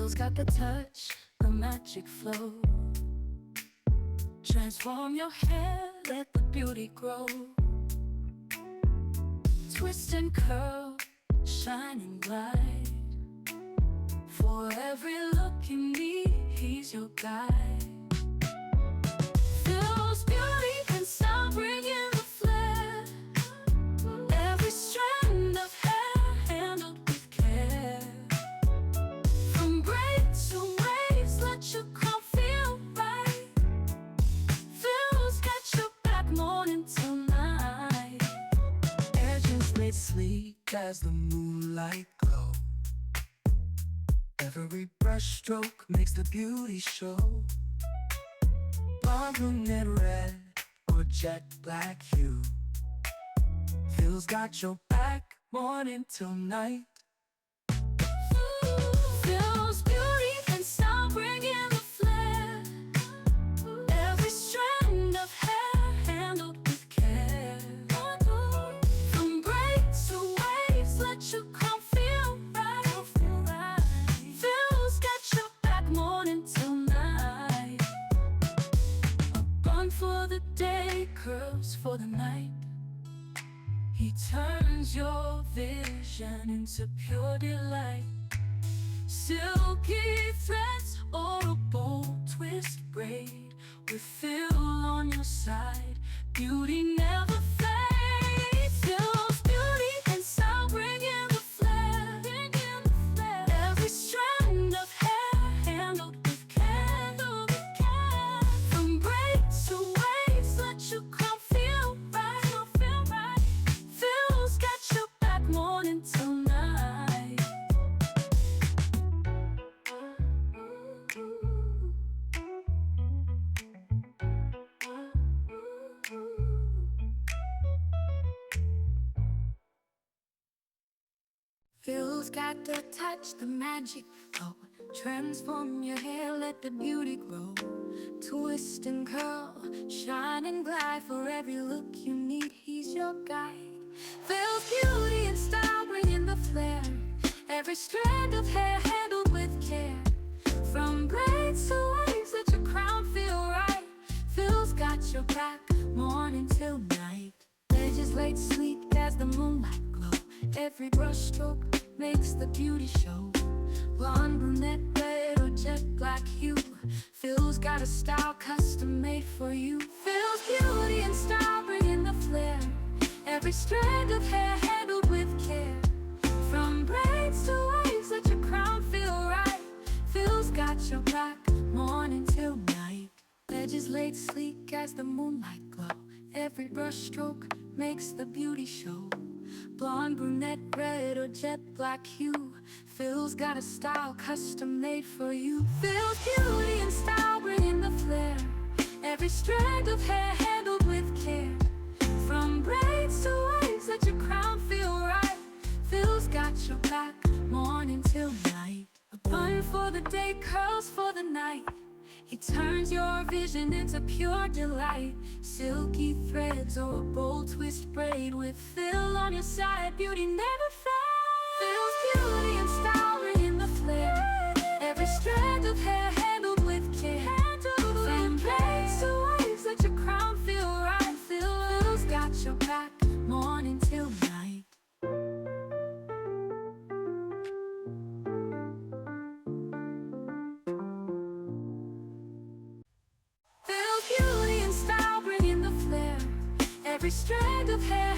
Phil's got the touch, the magic flow. Transform your hair, let the beauty grow. Twist and curl, shine and glide. For every look you need, he's your guide. Phil's beauty and style bring in the flair. Every strand of hair handled with care. From braids to waves, let your crown feel right. Phil's got your back morning till night. Edges laid sleek as the moonlight glow. Every brush stroke makes the beauty show. Blonde, brunette, red, or jet black hue. Phil's got your back morning till night. Phil's beauty and style bring in the flair. Every strand of hair handled with care. From braids to waves, let your crown feel right. Phil's got your back morning till night. A bun for the day, curls for the night. He turns your vision into pure delight. Silky threads or a bold twist braid. With Phil on your side, beauty never fades. Phil's beauty and style bring in the flair. Every strand of hair handled with care. From braids to waves, let your crown feel right. Phil's got your back morning till night. Phil's got the touch, the magic flow. Transform your hair, let the beauty grow. Twist and curl, shine and glide. For every look you need, he's your guide. Phil's beauty and style bring in the flair. Every strand of hair handled with care. From braids to waves, let your crown feel right. Phil's got your back morning till night. Edges laid sleek as the moonlight glow. Every brush stroke makes the beauty show. Blonde, brunette, red, or jet black hue. Phil's got a style custom made for you. Phil's beauty and style bring in the flair. Every strand of hair handled with care. From braids to waves, let your crown feel right. Phil's got your back morning till night. Edges laid sleek as the moonlight glow. Every brush stroke makes the beauty show. Blonde, brunette, red, or jet black hue. Phil's got a style custom made for you. Phil's beauty and style bring in the flair. Every strand of hair handled with care. From braids to waves, let your crown feel right. Phil's got your back morning till night. A bun for the day, curls for the night. He turns your vision into pure delight. Silky threads or a bold twist braid. With Phil on your side, beauty never fades. Phil's beauty and style bring in the flair. Every strand of hair handled with care. From braids to waves, let your crown feel right. Phil's got your back morning till night. Phil's beauty and style bring in the flair. Every strand of hair